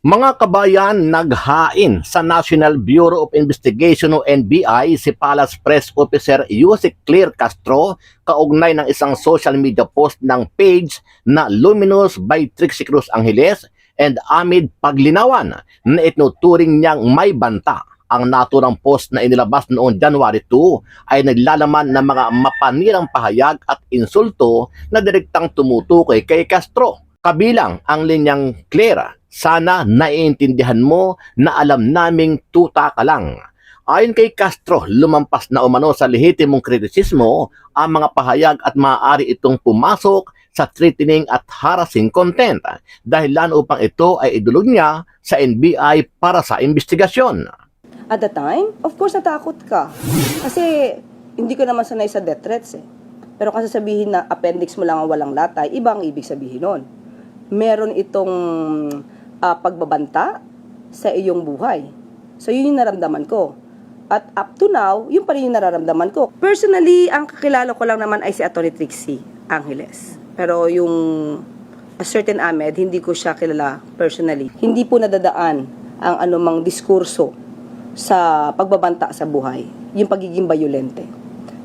Mga kabayan, naghain sa National Bureau of Investigation o NBI si Palace Press Officer Yusek Claire Castro kaugnay ng isang social media post ng page na Luminous by Trixie Cruz Angeles and Amid Paglinawan na itinuturing niyang may banta. Ang naturang post na inilabas noong January 2 ay naglalaman ng mga mapanirang pahayag at insulto na direktang tumutukoy kay Castro. Kabilang ang linyang Claire, sana naiintindihan mo na alam naming tuta ka lang. Ayon kay Castro, lumampas na umano sa lehitimong kritisismo ang mga pahayag at maaari itong pumasok sa threatening at harassing content dahilan upang ito ay idulog niya sa NBI para sa investigasyon. At the time, of course, natakot ka. Kasi hindi ko naman sanay sa death threats eh. Pero kasi sabihin na appendix mo lang ang walang latay, iba ang ibig sabihin nun. Meron itong pagbabanta sa iyong buhay. So, yun yung naramdaman ko. At up to now, yun pa rin yung nararamdaman ko. Personally, ang kakilala ko lang naman ay si Atty. Trixie Angeles. Pero yung a certain Ahmed, hindi ko siya kilala personally. Hindi po nadadaan ang anumang diskurso sa pagbabanta sa buhay. Yung pagiging bayolente.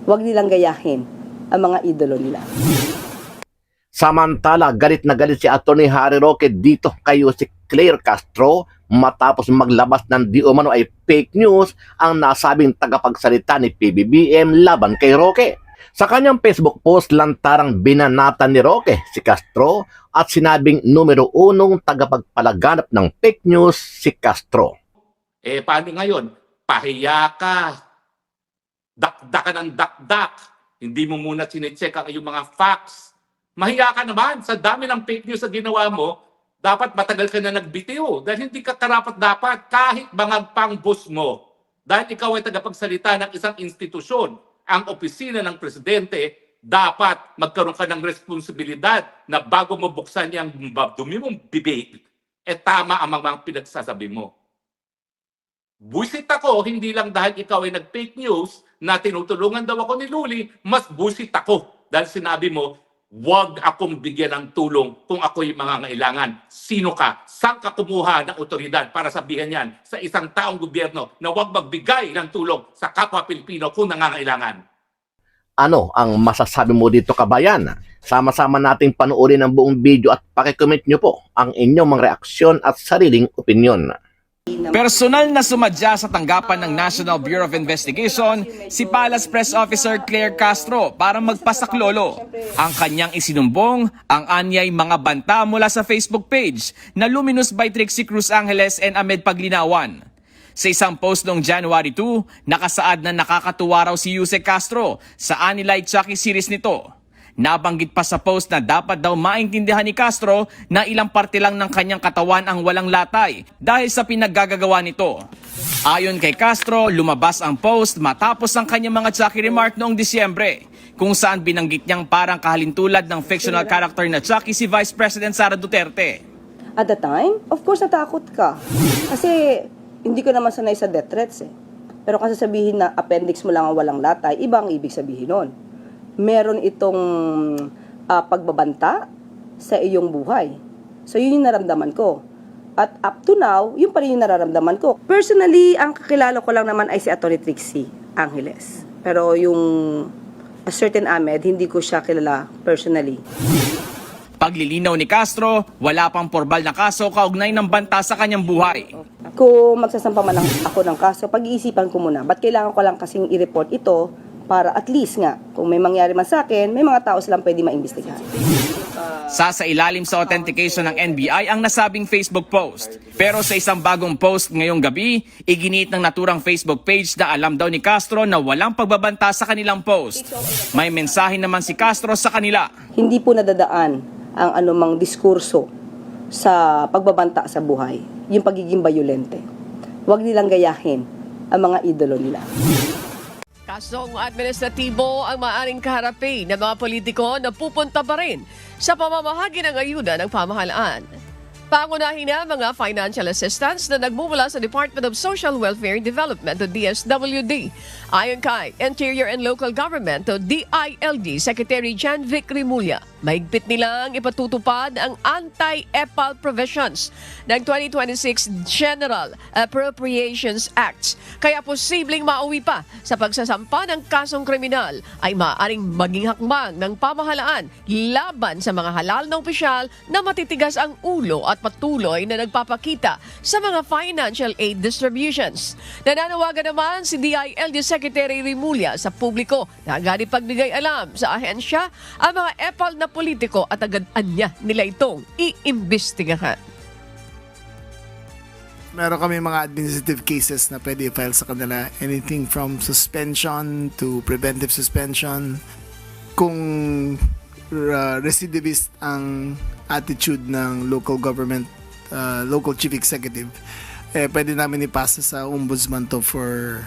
Huwag nilang gayahin ang mga idolo nila. Samantala, galit na galit si Atty. Harry Roque dito kay Yusek Claire Castro matapos maglabas ng di umano ay fake news ang nasabing tagapagsalita ni PBBM laban kay Roque. Sa kanyang Facebook post, lantarang binanata ni Roque si Castro at sinabing numero 1 tagapagpalaganap ng fake news si Castro. Paano ngayon? Pahiya ka. Dakdakan ng dakdak. Hindi mo muna sinecheck ang iyong mga facts. Mahiya ka naman sa dami ng fake news na ginawa mo. Dapat matagal ka na nagbitiw dahil hindi ka karapat-dapat kahit bangag pang boss mo. Dahil ikaw ay tagapagsalita ng isang institusyon, ang opisina ng presidente, dapat magkaroon ka ng responsibilidad na bago mo buksan yung dumi mong bibig, tama ang mga pinagsasabi mo. Buisit ako, hindi lang dahil ikaw ay nag-fake news na tinutulungan daw ako ni Luli, mas buisit ako dahil sinabi mo, wag akong bigyan ng tulong kung ako'y mangangailangan. Sino ka? Saan ka kumuha ng otoridad para sabihan yan sa isang taong gobyerno na wag magbigay ng tulong sa kapwa Pilipino kung nangangailangan? Ano ang masasabi mo dito, kabayan? Sama-sama nating panoorin ang buong video at pakicomment nyo po ang inyong mga reaksyon at sariling opinyon. Personal na sumadya sa tanggapan ng National Bureau of Investigation si Palace Press Officer Claire Castro para magpasaklolo. Ang kanyang isinumbong ang anyay mga banta mula sa Facebook page na Luminous by Trixie Cruz Angeles and Amid Paglinawan. Sa isang post noong January 2, nakasaad na nakakatuwa raw si Yusek Castro sa Anilay Chucky series nito. Nabanggit pa sa post na dapat daw maintindihan ni Castro na ilang parte lang ng kanyang katawan ang walang latay dahil sa pinaggagawa nito. Ayon kay Castro, lumabas ang post matapos ang kanyang mga Chucky remark noong Disyembre, kung saan binanggit niyang parang kahalintulad ng fictional character na Chucky si Vice President Sara Duterte. At the time, of course, natakot ka. Kasi hindi ko naman sanay sa death threats eh. Pero kasi sabihin na appendix mo lang ang walang latay, iba ang ibig sabihin nun. Meron itong pagbabanta sa iyong buhay. So, yun yung naramdaman ko. At up to now, yun pa rin yung nararamdaman ko. Personally, ang kakilala ko lang naman ay si Atty. Trixie Angeles. Pero yung a certain Ahmed, hindi ko siya kilala personally. Paglilinaw ni Castro, wala pang porbal na kaso kaugnay ng banta sa kanyang buhay. Kung magsasampa man ako ng kaso, pag-iisipan ko muna. Ba't kailangan ko lang kasing i-report ito para at least nga, kung may mangyari man sa akin, may mga tao silang pwede maimbestigahan. Sasailalim sa authentication ng NBI ang nasabing Facebook post. Pero sa isang bagong post ngayong gabi, iginit ng naturang Facebook page na alam daw ni Castro na walang pagbabanta sa kanilang post. May mensahe naman si Castro sa kanila. Hindi po nadadaan ang anumang diskurso sa pagbabanta sa buhay, yung pagiging bayolente. Huwag nilang gayahin ang mga idolo nila. Kasong administratibo ang maaring kaharapin ng mga politiko na pupunta pa rin sa pamamahagi ng ayuda ng pamahalaan. Pangunahin na mga financial assistance na nagmumula sa Department of Social Welfare and Development o DSWD. Ayon kay Interior and Local Government o DILG Secretary Jan Vic Rimulya, mahigpit nilang ipatutupad ang anti-EPAL provisions ng 2026 General Appropriations Act. Kaya posibleng mauwi pa sa pagsasampa ng kasong kriminal ay maaaring maging hakbang ng pamahalaan laban sa mga halal na opisyal na matitigas ang ulo at patuloy na nagpapakita sa mga financial aid distributions. Nananawagan naman si DILG Secretary Rimulya sa publiko na agad ipagbigay alam sa ahensya ang mga EPAL na politiko at agad-anya nila itong iimbestigahan. Meron kami mga administrative cases na pwede i-file sa kanila. Anything from suspension to preventive suspension. Kung recidivist ang attitude ng local government, local chief executive, pwede namin ipasa sa ombudsman to for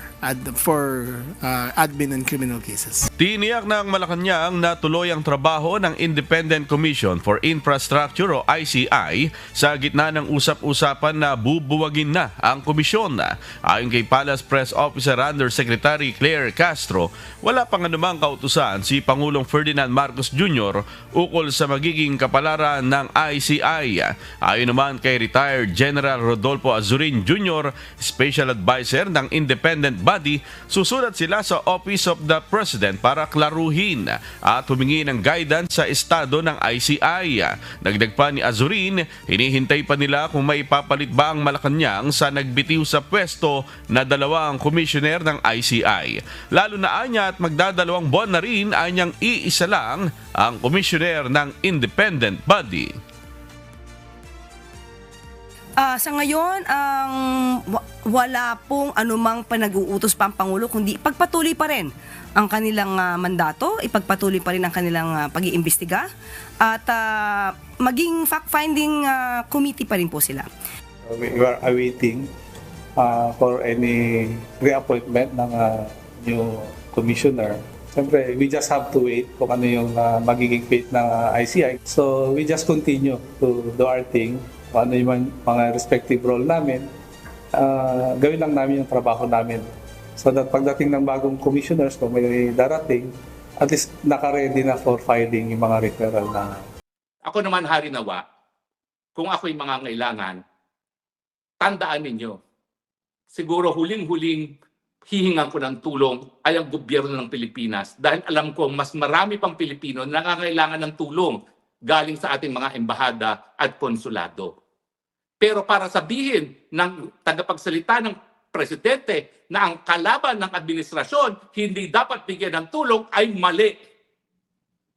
admin and criminal cases. Tiniyak ng Malacanang na tuloy ang trabaho ng Independent Commission for Infrastructure o ICI sa gitna ng usap-usapan na bubuwagin na ang komisyon. Ayon kay Palace Press Officer Undersecretary Claire Castro, wala pang anumang kautusan si Pangulong Ferdinand Marcos Jr. ukol sa magiging kapalaran ng ICI. Ayon naman kay retired General Rodolfo Azurin Jr., Special Advisor ng independent body, susulat sila sa Office of the President para klaruhin at humingi ng guidance sa estado ng ICI. Dagdag pa ni Azurin, hinihintay pa nila kung may papalit ba ang Malacanang sa nagbitiw sa pwesto na dalawang commissioner ng ICI. Lalo na anya at magdadalawang buwan na rin anyang iisa lang ang commissioner ng independent body. Sa ngayon, wala pong anumang panag-uutos pa ang Pangulo, kundi ipagpatuloy pa rin ang kanilang mandato, ipagpatuloy pa rin ang kanilang pag-iimbestiga, at maging fact-finding committee pa rin po sila. We are awaiting for any reappointment ng new commissioner. Siyempre, we just have to wait kung ano yung magiging fate ng ICI. So, we just continue to do our thing. Kung ano yung mga respective role namin, gawin lang namin yung trabaho namin. So that pagdating ng bagong commissioners, kung may darating, at least naka-ready na for filing yung mga referral na. Ako naman, Hari Nawa, kung ako'y mangangailangan, tandaan ninyo, siguro huling-huling hihingan ko ng tulong ay ang gobyerno ng Pilipinas dahil alam ko mas marami pang Pilipino na nangangailangan ng tulong galing sa ating mga embahada at konsulado. Pero para sabihin ng tagapagsalita ng presidente na ang kalaban ng administrasyon hindi dapat bigyan ng tulong ay mali.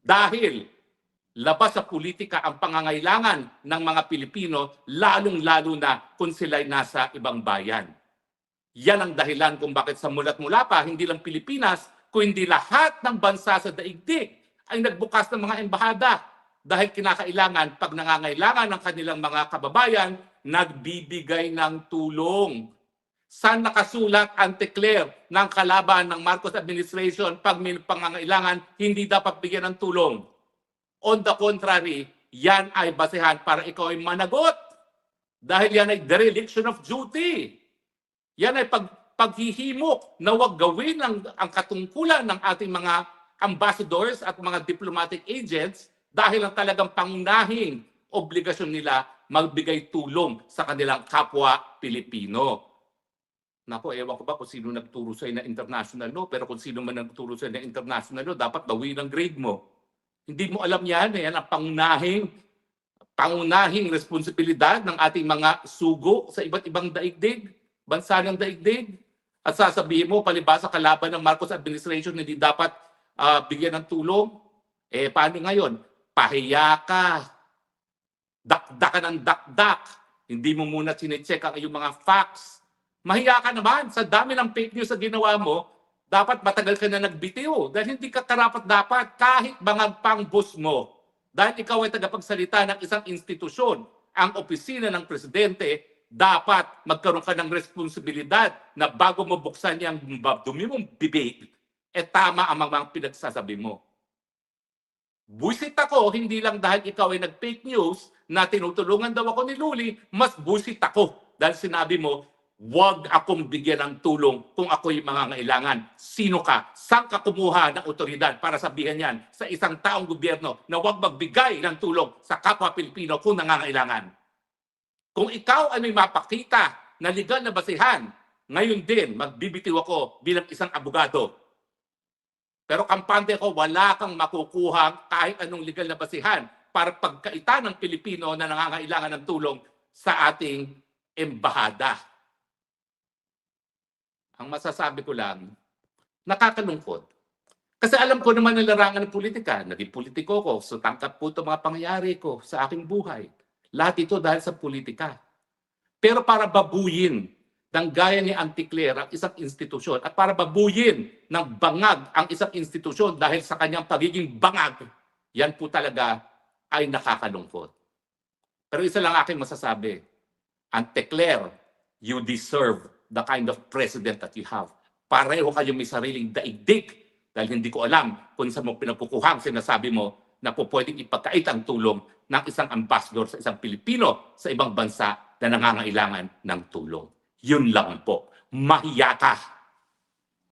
Dahil labas sa politika ang pangangailangan ng mga Pilipino, lalong-lalo na kung sila'y nasa ibang bayan. Yan ang dahilan kung bakit sa mulat-mula pa, hindi lang Pilipinas, kundi lahat ng bansa sa daigdig ay nagbukas ng mga embahada. Dahil kinakailangan, pag nangangailangan ng kanilang mga kababayan, nagbibigay ng tulong. Saan nakasulat, Ante Claire, ng kalaban ng Marcos administration pag may pangangailangan, hindi dapat bigyan ng tulong? On the contrary, yan ay basehan para ikaw ay managot. Dahil yan ay dereliction of duty. Yan ay paghihimok na huwag gawin ang katungkulan ng ating mga ambassadors at mga diplomatic agents dahil ang talagang pangunahing obligasyon nila magbigay tulong sa kanilang kapwa Pilipino. Nako, ewan ko ba kung sino nagturo sa'yo na international law, pero kung sino man nagturo sa'yo na international law, dapat bawin ang grade mo. Hindi mo alam yan, yan ang pangunahing responsibilidad ng ating mga sugo sa iba't ibang daigdig, bansa ng daigdig. At sasabihin mo, palibasa kalaban ng Marcos administration, hindi dapat bigyan ng tulong. Paano ngayon? Pahiya ka. Dakdakan ng dakdak. Hindi mo muna sinecheck ang iyong mga facts. Mahiya ka naman. Sa dami ng fake news na ginawa mo, dapat matagal ka na nagbitiw. Dahil hindi ka karapat-dapat kahit bangag pang boss mo. Dahil ikaw ay tagapagsalita ng isang institusyon. Ang opisina ng presidente, dapat magkaroon ka ng responsibilidad na bago mo buksan yung dumi mong bibig, tama ang mga pinagsasabi mo. Buisit ako, hindi lang dahil ikaw ay nag-fake news na tinutulungan daw ako ni Luli, mas buisit ako dahil sinabi mo, wag akong bigyan ng tulong kung ako'y mangangailangan. Sino ka? Saan ka kumuha ng otoridad para sabihan yan sa isang taong gobyerno na wag magbigay ng tulong sa kapwa Pilipino kung nangangailangan? Kung ikaw ay may mapakita na legal na basihan, ngayon din magbibitiw ako bilang isang abogado. Pero kampante ko, wala kang makukuha kahit anong legal na basihan para pagkaita ng Pilipino na nangangailangan ng tulong sa ating embahada. Ang masasabi ko lang, nakakalungkot. Kasi alam ko naman ang larangan ng politika. Naging politiko ko, so tangkap po ito mga pangyayari ko sa aking buhay. Lahat ito dahil sa politika. Pero para babuyin ng gaya ni Auntie Claire ang isang institusyon at para babuyin ng bangag ang isang institusyon dahil sa kanyang pagiging bangag, yan po talaga ay nakakalungkot. Pero isa lang aking masasabi, Auntie Claire, you deserve the kind of president that you have. Pareho kayo may sariling daigdig dahil hindi ko alam kung saan mo pinapukuhang sinasabi mo na po pwedeng ipagkait ang tulong ng isang ambassador sa isang Pilipino sa ibang bansa na nangangailangan ng tulong. Yun lang po. Mahiya ka.